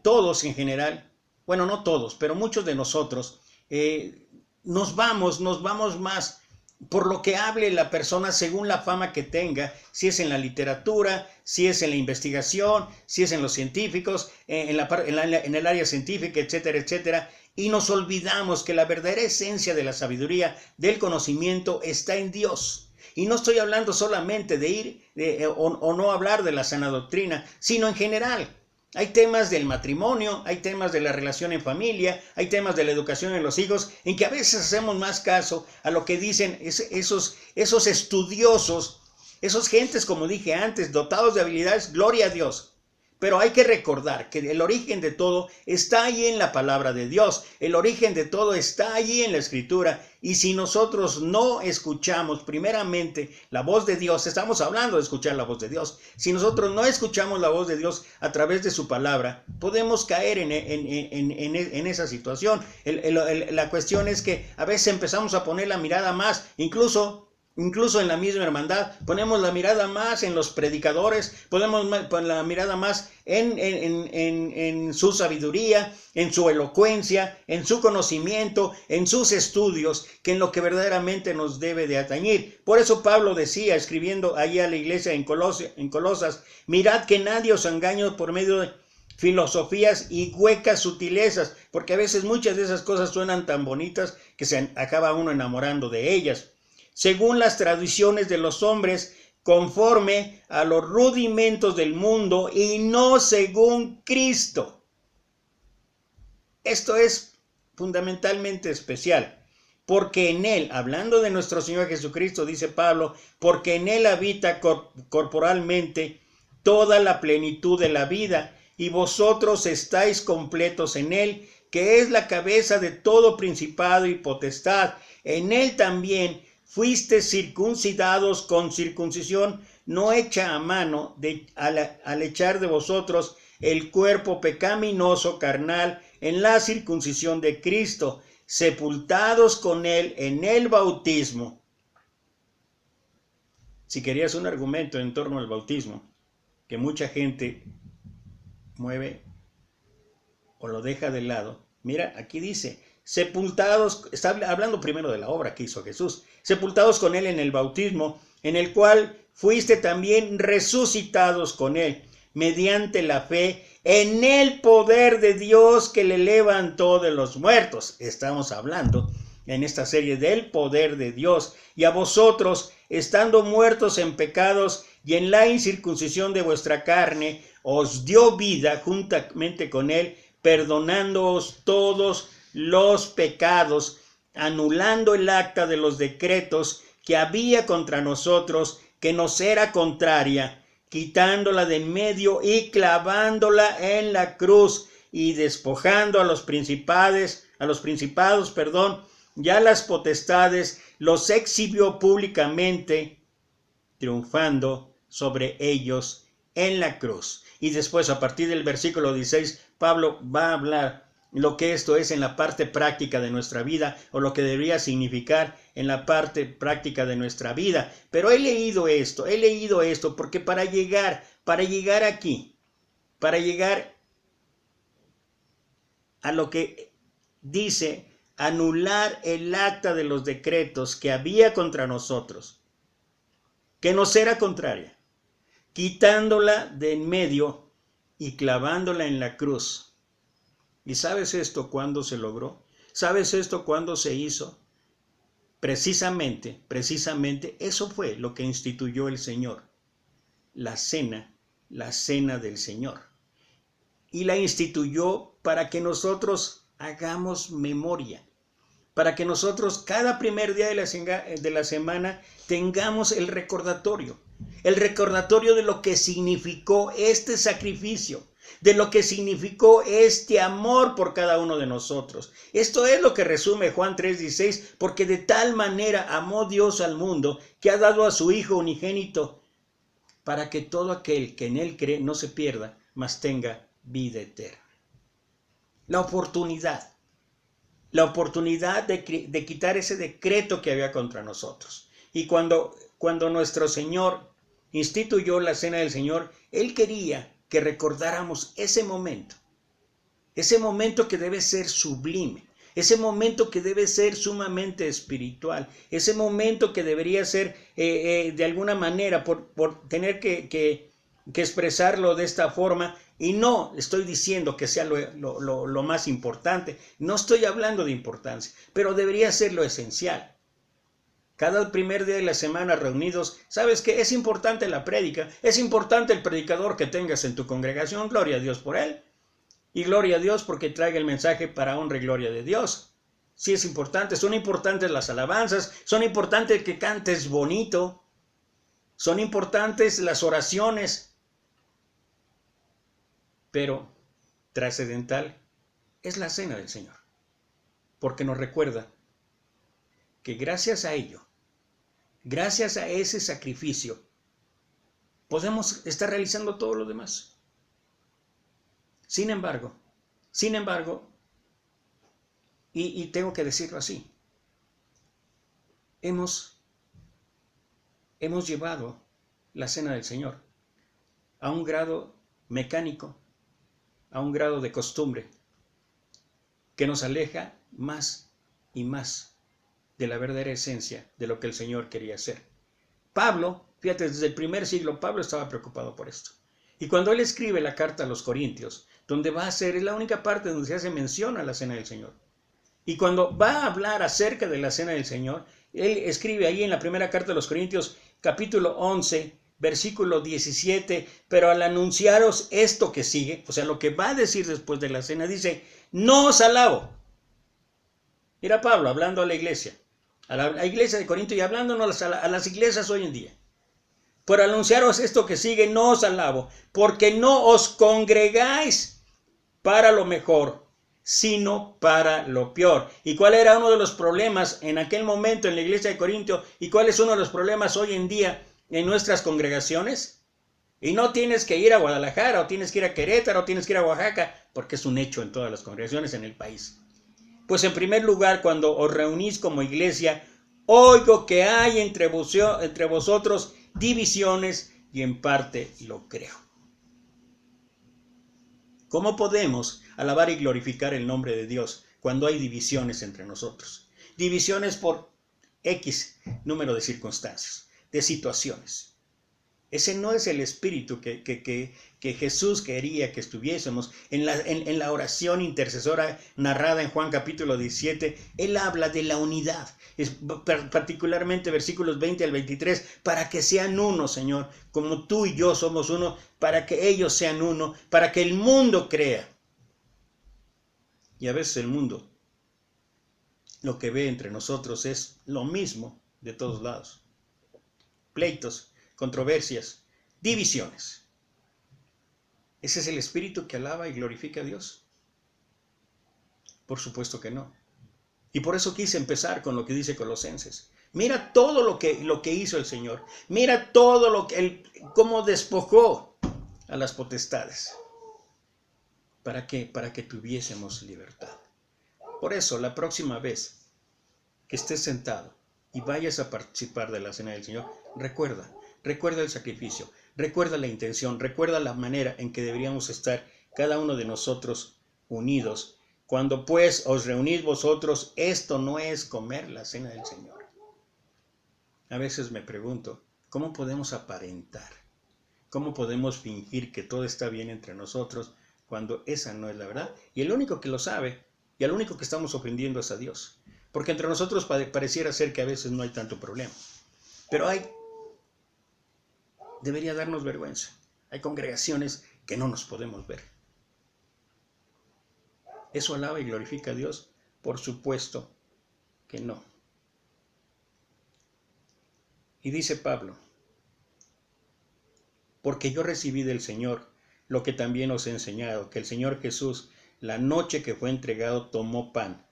todos en general, bueno, no todos, pero muchos de nosotros, nos vamos más por lo que hable la persona según la fama que tenga, si es en la literatura, si es en la investigación, si es en los científicos, en el área científica, etcétera, etcétera. Y nos olvidamos que la verdadera esencia de la sabiduría, del conocimiento, está en Dios. Y no estoy hablando solamente de ir o no hablar de la sana doctrina, sino en general. Hay temas del matrimonio, hay temas de la relación en familia, hay temas de la educación en los hijos, en que a veces hacemos más caso a lo que dicen esos estudiosos, esos gentes, como dije antes, dotados de habilidades, gloria a Dios. Pero hay que recordar que el origen de todo está ahí en la palabra de Dios. El origen de todo está allí en la Escritura. Y si nosotros no escuchamos primeramente la voz de Dios, estamos hablando de escuchar la voz de Dios. Si nosotros no escuchamos la voz de Dios a través de su palabra, podemos caer en esa situación. La cuestión es que a veces empezamos a poner la mirada más, incluso en la misma hermandad, ponemos la mirada más en los predicadores, ponemos la mirada más en su sabiduría, en su elocuencia, en su conocimiento, en sus estudios, que en lo que verdaderamente nos debe de atañir. Por eso Pablo decía, escribiendo ahí a la iglesia en Colosas, mirad que nadie os engañe por medio de filosofías y huecas sutilezas, porque a veces muchas de esas cosas suenan tan bonitas que se acaba uno enamorando de ellas. Según las tradiciones de los hombres, conforme a los rudimentos del mundo y no según Cristo. Esto es fundamentalmente especial, porque en él, hablando de nuestro Señor Jesucristo, dice Pablo, porque en él habita corporalmente toda la plenitud de la vida, y vosotros estáis completos en él, que es la cabeza de todo principado y potestad. En él también fuisteis circuncidados con circuncisión no hecha a mano, al echar de vosotros el cuerpo pecaminoso carnal en la circuncisión de Cristo, sepultados con él en el bautismo. Si querías un argumento en torno al bautismo, que mucha gente mueve o lo deja de lado, mira, aquí dice, sepultados, está hablando primero de la obra que hizo Jesús, sepultados con él en el bautismo, en el cual fuiste también resucitados con él, mediante la fe en el poder de Dios que le levantó de los muertos. Estamos hablando en esta serie del poder de Dios. Y a vosotros, estando muertos en pecados y en la incircuncisión de vuestra carne, os dio vida juntamente con él, perdonándoos todos los pecados, anulando el acta de los decretos que había contra nosotros, que nos era contraria, quitándola de en medio y clavándola en la cruz, y despojando a los principados, y a las potestades, los exhibió públicamente, triunfando sobre ellos en la cruz. Y después, a partir del versículo 16, Pablo va a hablar lo que esto es en la parte práctica de nuestra vida, o lo que debería significar en la parte práctica de nuestra vida. Pero he leído esto, porque para llegar aquí, para llegar a lo que dice anular el acta de los decretos que había contra nosotros, que nos era contraria, quitándola de en medio y clavándola en la cruz. ¿Y sabes esto cuándo se logró? ¿Sabes esto cuándo se hizo? Precisamente eso fue lo que instituyó el Señor, la cena del Señor. Y la instituyó para que nosotros hagamos memoria, para que nosotros cada primer día de la semana tengamos el recordatorio de lo que significó este sacrificio, de lo que significó este amor por cada uno de nosotros. Esto es lo que resume Juan 3:16, porque de tal manera amó Dios al mundo, que ha dado a su Hijo unigénito, para que todo aquel que en él cree no se pierda, mas tenga vida eterna. La oportunidad de quitar ese decreto que había contra nosotros. Y cuando nuestro Señor instituyó la cena del Señor, Él quería que recordáramos ese momento que debe ser sublime, ese momento que debe ser sumamente espiritual, ese momento que debería ser de alguna manera, por tener que expresarlo de esta forma. Y no estoy diciendo que sea lo más importante, no estoy hablando de importancia, pero debería ser lo esencial. Cada primer día de la semana reunidos, ¿sabes qué? Es importante la prédica, es importante el predicador que tengas en tu congregación, gloria a Dios por él, y gloria a Dios porque traiga el mensaje para honra y gloria de Dios. Sí es importante, son importantes las alabanzas, son importantes que cantes bonito, son importantes las oraciones, pero trascendental es la cena del Señor, porque nos recuerda que gracias a ello, gracias a ese sacrificio, podemos estar realizando todo lo demás. Sin embargo, y tengo que decirlo así, hemos llevado la cena del Señor a un grado mecánico, a un grado de costumbre, que nos aleja más y más de la verdadera esencia de lo que el Señor quería hacer. Pablo, fíjate, desde el primer siglo, Pablo estaba preocupado por esto. Y cuando él escribe la carta a los Corintios, donde va a ser, es la única parte donde se hace mención a la cena del Señor. Y cuando va a hablar acerca de la cena del Señor, él escribe ahí en la primera carta a los Corintios, capítulo 11, versículo 17, pero al anunciaros esto que sigue, o sea, lo que va a decir después de la cena, dice, no os alabo. Mira Pablo hablando a la iglesia, a la iglesia de Corinto y hablándonos a las iglesias hoy en día. Por anunciaros esto que sigue, no os alabo, porque no os congregáis para lo mejor, sino para lo peor. ¿Y cuál era uno de los problemas en aquel momento en la iglesia de Corinto? ¿Y cuál es uno de los problemas hoy en día en nuestras congregaciones? Y no tienes que ir a Guadalajara, o tienes que ir a Querétaro, o tienes que ir a Oaxaca, porque es un hecho en todas las congregaciones en el país. Pues en primer lugar, cuando os reunís como iglesia, oigo que hay entre vosotros divisiones, y en parte lo creo. ¿Cómo podemos alabar y glorificar el nombre de Dios cuando hay divisiones entre nosotros? Divisiones por X número de circunstancias, de situaciones. Ese no es el espíritu que Jesús quería que estuviésemos. En la oración intercesora narrada en Juan capítulo 17, Él habla de la unidad, particularmente versículos 20 al 23, para que sean uno, Señor, como tú y yo somos uno, para que ellos sean uno, para que el mundo crea. Y a veces el mundo lo que ve entre nosotros es lo mismo de todos lados. Pleitos, controversias, divisiones. ¿Ese es el espíritu que alaba y glorifica a Dios? Por supuesto que no. Y por eso quise empezar con lo que dice Colosenses. Mira todo lo que hizo el Señor. Mira todo cómo despojó a las potestades. ¿Para qué? Para que tuviésemos libertad. Por eso, la próxima vez que estés sentado y vayas a participar de la cena del Señor, recuerda el sacrificio, recuerda la intención, recuerda la manera en que deberíamos estar cada uno de nosotros unidos. Cuando pues os reunís vosotros, esto no es comer la cena del Señor. A veces me pregunto, ¿cómo podemos aparentar? ¿Cómo podemos fingir que todo está bien entre nosotros cuando esa no es la verdad? Y el único que lo sabe, y al único que estamos ofendiendo es a Dios. Porque entre nosotros pareciera ser que a veces no hay tanto problema. Pero debería darnos vergüenza. Hay congregaciones que no nos podemos ver. ¿Eso alaba y glorifica a Dios? Por supuesto que no. Y dice Pablo, porque yo recibí del Señor lo que también os he enseñado, que el Señor Jesús, la noche que fue entregado, tomó pan.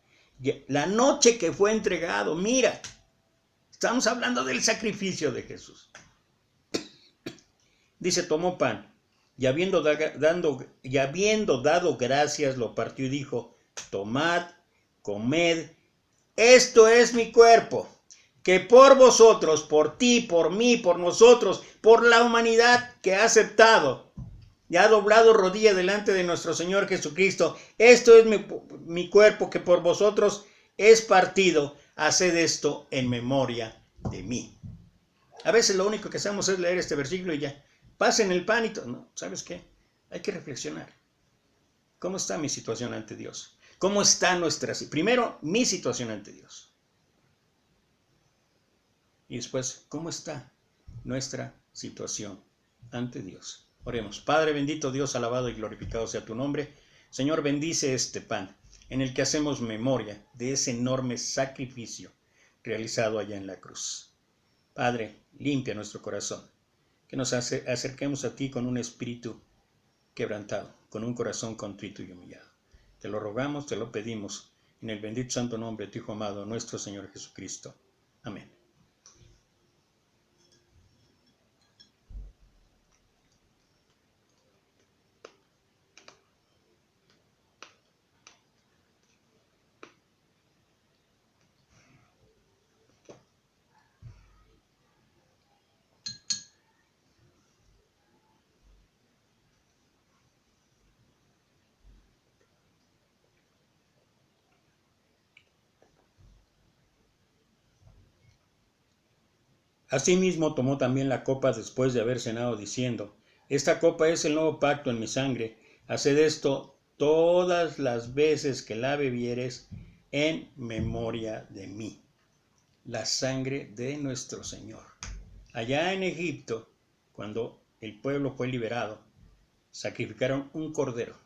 La noche que fue entregado, mira, estamos hablando del sacrificio de Jesús. Dice, tomó pan, y habiendo dado gracias, lo partió y dijo, tomad, comed, esto es mi cuerpo, que por vosotros, por ti, por mí, por nosotros, por la humanidad que ha aceptado y ha doblado rodilla delante de nuestro Señor Jesucristo, esto es mi cuerpo que por vosotros es partido, haced esto en memoria de mí. A veces lo único que hacemos es leer este versículo y ya, pasen el pan y todo. No, ¿sabes qué? Hay que reflexionar. ¿Cómo está mi situación ante Dios? ¿Cómo está primero, mi situación ante Dios? Y después, ¿cómo está nuestra situación ante Dios? Oremos. Padre bendito, Dios, alabado y glorificado sea tu nombre. Señor, bendice este pan en el que hacemos memoria de ese enorme sacrificio realizado allá en la cruz. Padre, limpia nuestro corazón, que nos acerquemos a ti con un espíritu quebrantado, con un corazón contrito y humillado. Te lo rogamos, te lo pedimos, en el bendito santo nombre de tu Hijo amado, nuestro Señor Jesucristo. Amén. Asimismo tomó también la copa después de haber cenado, diciendo, esta copa es el nuevo pacto en mi sangre, haced esto todas las veces que la bebieres en memoria de mí. La sangre de nuestro Señor. Allá en Egipto, cuando el pueblo fue liberado, sacrificaron un cordero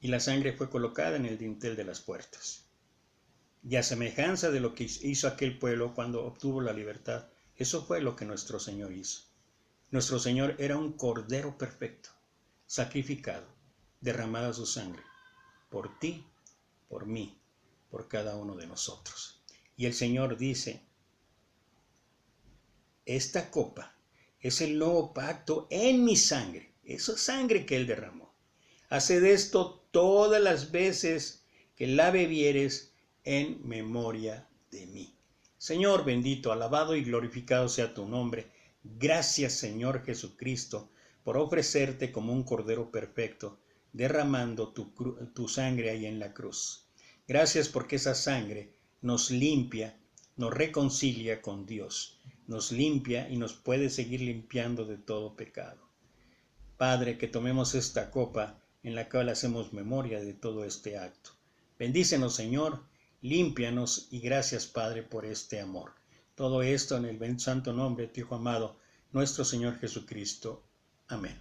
y la sangre fue colocada en el dintel de las puertas. y a semejanza de lo que hizo aquel pueblo cuando obtuvo la libertad. Eso fue lo que nuestro Señor hizo. Nuestro Señor era un cordero perfecto, sacrificado, derramada su sangre, por ti, por mí, por cada uno de nosotros. Y el Señor dice, esta copa es el nuevo pacto en mi sangre, esa sangre que Él derramó. Haced esto todas las veces que la bebieres en memoria de mí. Señor bendito, alabado y glorificado sea tu nombre. Gracias, Señor Jesucristo, por ofrecerte como un cordero perfecto, derramando tu sangre ahí en la cruz. Gracias porque esa sangre nos limpia, nos reconcilia con Dios, nos limpia y nos puede seguir limpiando de todo pecado. Padre, que tomemos esta copa en la cual hacemos memoria de todo este acto. Bendícenos, Señor, límpianos y gracias, Padre, por este amor. Todo esto en el santo nombre de tu Hijo amado, nuestro Señor Jesucristo. Amén.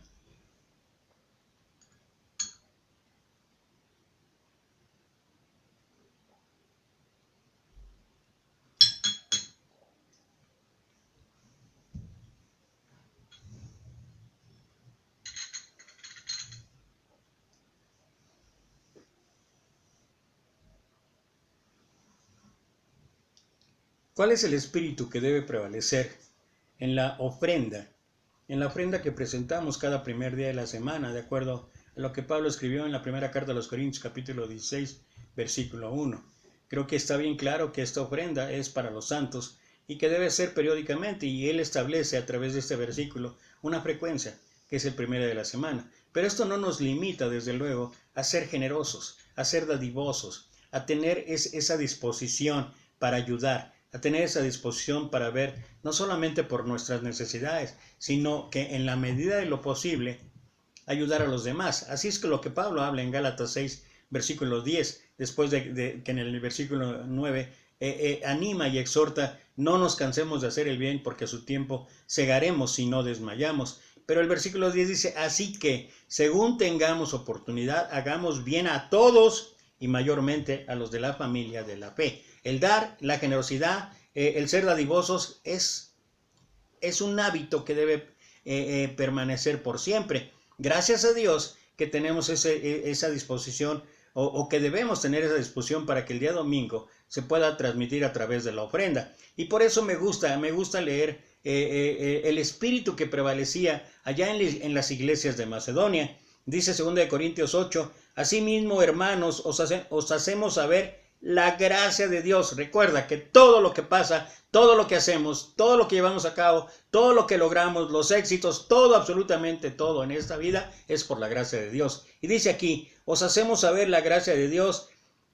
¿Cuál es el espíritu que debe prevalecer en la ofrenda? En la ofrenda que presentamos cada primer día de la semana, de acuerdo a lo que Pablo escribió en la primera carta a los Corintios, capítulo 16, versículo 1. Creo que está bien claro que esta ofrenda es para los santos y que debe ser periódicamente, y él establece a través de este versículo una frecuencia, que es el primero de la semana. Pero esto no nos limita, desde luego, a ser generosos, a ser dadivosos, a tener esa disposición para ayudar, a tener esa disposición para ver no solamente por nuestras necesidades, sino que en la medida de lo posible ayudar a los demás. Así es que lo que Pablo habla en Gálatas 6, versículo 10, después de que en el versículo 9 anima y exhorta, no nos cansemos de hacer el bien porque a su tiempo segaremos si no desmayamos. Pero el versículo 10 dice, así que según tengamos oportunidad, hagamos bien a todos y mayormente a los de la familia de la fe. El dar, la generosidad, el ser dadivosos es un hábito que debe permanecer por siempre. Gracias a Dios que tenemos esa disposición o que debemos tener esa disposición para que el día domingo se pueda transmitir a través de la ofrenda. Y por eso me gusta leer el espíritu que prevalecía allá en las iglesias de Macedonia. Dice 2 Corintios 8, asimismo, hermanos, os hacemos saber la gracia de Dios. Recuerda que todo lo que pasa, todo lo que hacemos, todo lo que llevamos a cabo, todo lo que logramos, los éxitos, todo, absolutamente todo en esta vida es por la gracia de Dios. Y dice aquí, os hacemos saber la gracia de Dios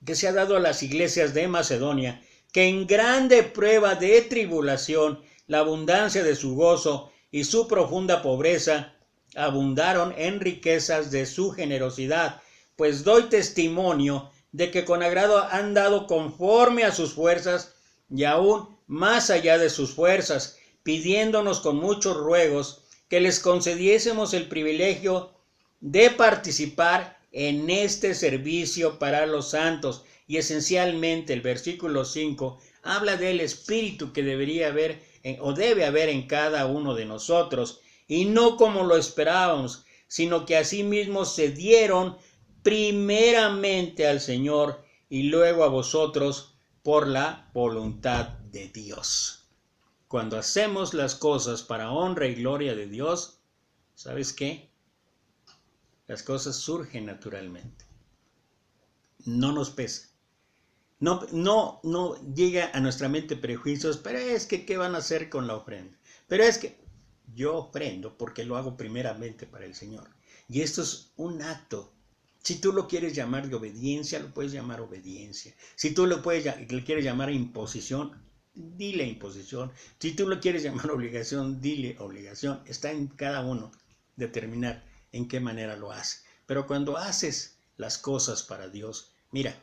que se ha dado a las iglesias de Macedonia, que en grande prueba de tribulación, la abundancia de su gozo y su profunda pobreza abundaron en riquezas de su generosidad. Pues doy testimonio de que con agrado han dado conforme a sus fuerzas y aún más allá de sus fuerzas, pidiéndonos con muchos ruegos que les concediésemos el privilegio de participar en este servicio para los santos. Y esencialmente el versículo 5 habla del espíritu que debería haber o debe haber en cada uno de nosotros, y no como lo esperábamos, sino que asimismo se dieron primeramente al Señor y luego a vosotros por la voluntad de Dios. Cuando hacemos las cosas para honra y gloria de Dios, ¿sabes qué? Las cosas surgen naturalmente. No nos pesa. No llega a nuestra mente prejuicios, pero es que ¿qué van a hacer con la ofrenda? Pero es que yo ofrendo porque lo hago primeramente para el Señor. Y esto es un acto. Si tú lo quieres llamar de obediencia, lo puedes llamar obediencia. Si tú le quieres llamar imposición, dile imposición. Si tú lo quieres llamar obligación, dile obligación. Está en cada uno determinar en qué manera lo hace. Pero cuando haces las cosas para Dios, mira,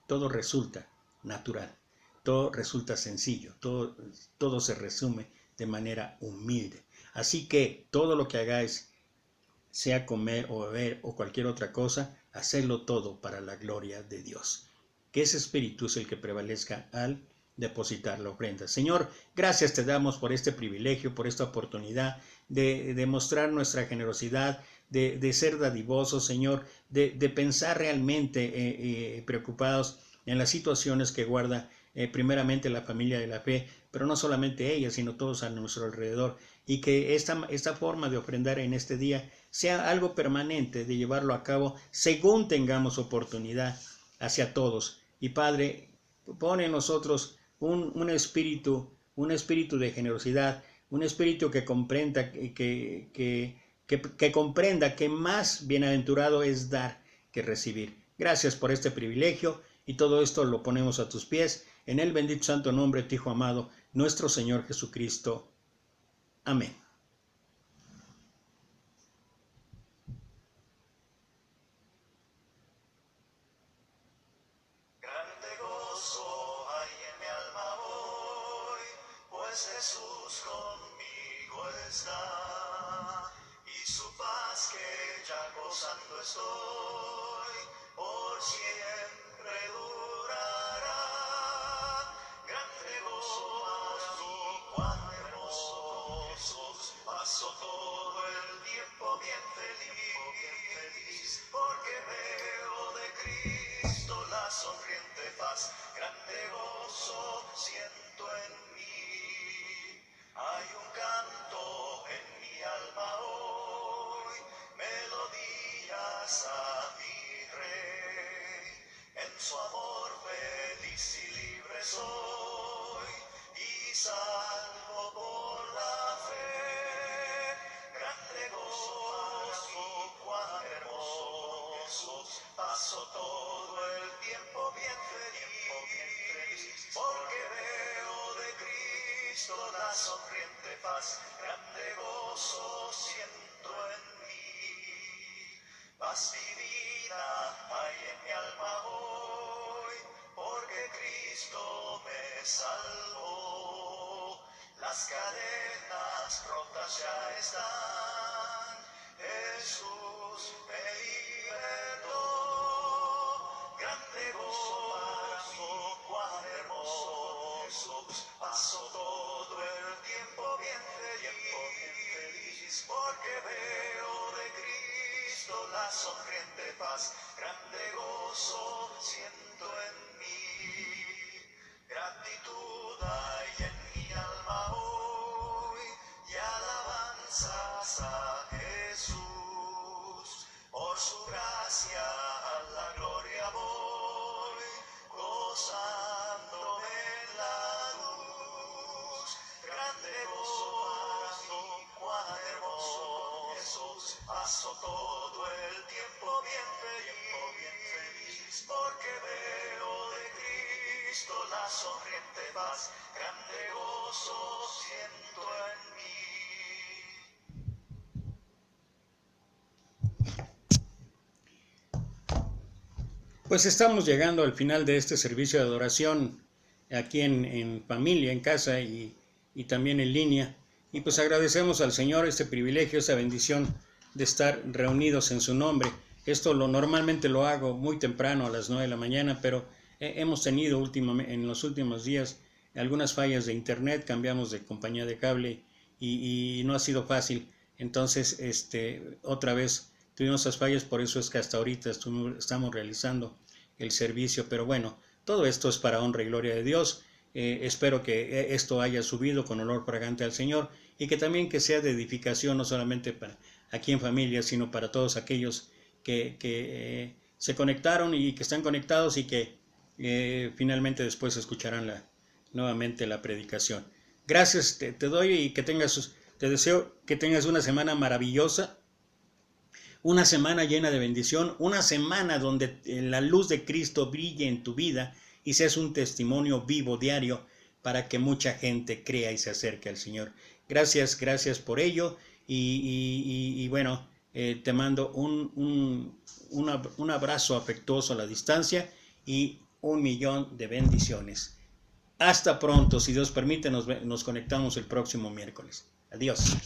todo resulta natural, todo resulta sencillo, todo se resume de manera humilde. Así que todo lo que hagáis, sea comer o beber o cualquier otra cosa, hacedlo todo para la gloria de Dios. que ese espíritu es el que prevalezca al depositar la ofrenda. Señor, gracias te damos por este privilegio, por esta oportunidad de demostrar nuestra generosidad, de ser dadivosos, Señor, de pensar realmente preocupados en las situaciones que guarda primeramente la familia de la fe, pero no solamente ella, sino todos a nuestro alrededor, y que esta forma de ofrendar en este día sea algo permanente, de llevarlo a cabo según tengamos oportunidad hacia todos. Y Padre, pone en nosotros un espíritu de generosidad, un espíritu que comprenda que comprenda que más bienaventurado es dar que recibir. Gracias por este privilegio, y todo esto lo ponemos a tus pies, en el bendito santo nombre de tu Hijo amado, nuestro Señor Jesucristo. Amén. Grande gozo hay en mi alma hoy, pues Jesús conmigo está, y su paz que ya gozando estoy, por siempre durará. Grande gozo hay, cuán hermoso Jesús, paso todo el tiempo bien feliz, porque veo de Cristo la sonriente faz. Grande gozo siento en mí, hay un canto en mi alma hoy, melodías a mi Rey, en su amor feliz y libre soy, y salvo por la fe. Grande gozo, cuán hermoso Jesús, paso todo el tiempo bien feliz, porque veo de Cristo la sonriente faz. Grande gozo siento en mí, paz divina hay en mi alma hoy, porque Cristo me salvó. Las cadenas rotas ya están, Jesús me libertó. Grande gozo para mí, cuán hermoso Jesús, paso todo el tiempo bien feliz, porque veo de Cristo la sonriente paz. Grande gozo siento en mí, gratitud hay en mi alma hoy, y alabanzas a Jesús, por su gracia a la gloria voy, gozándome en la luz. Grande gozo, cuán hermoso Jesús, paso todo el tiempo bien feliz, porque veo de Cristo la sonriente paz. Grande gozo siento en mí. Pues estamos llegando al final de este servicio de adoración aquí en familia, en casa y también en línea. Y pues agradecemos al Señor este privilegio, esta bendición de estar reunidos en su nombre. Esto normalmente lo hago muy temprano a las 9 de la mañana, pero hemos tenido en los últimos días algunas fallas de internet, cambiamos de compañía de cable y no ha sido fácil. Entonces, otra vez tuvimos esas fallas, por eso es que hasta ahorita estamos realizando el servicio, pero bueno, todo esto es para honra y gloria de Dios. Espero que esto haya subido con olor fragante al Señor, y que también que sea de edificación, no solamente para aquí en familia, sino para todos aquellos que se conectaron y que están conectados, y que finalmente después escucharán nuevamente la predicación. Gracias te doy, y te deseo que tengas una semana maravillosa, una semana llena de bendición, una semana donde la luz de Cristo brille en tu vida y seas un testimonio vivo diario para que mucha gente crea y se acerque al Señor. Gracias por ello, y bueno, te mando un abrazo afectuoso a la distancia y 1,000,000 de bendiciones. Hasta pronto, si Dios permite, nos conectamos el próximo miércoles. Adiós.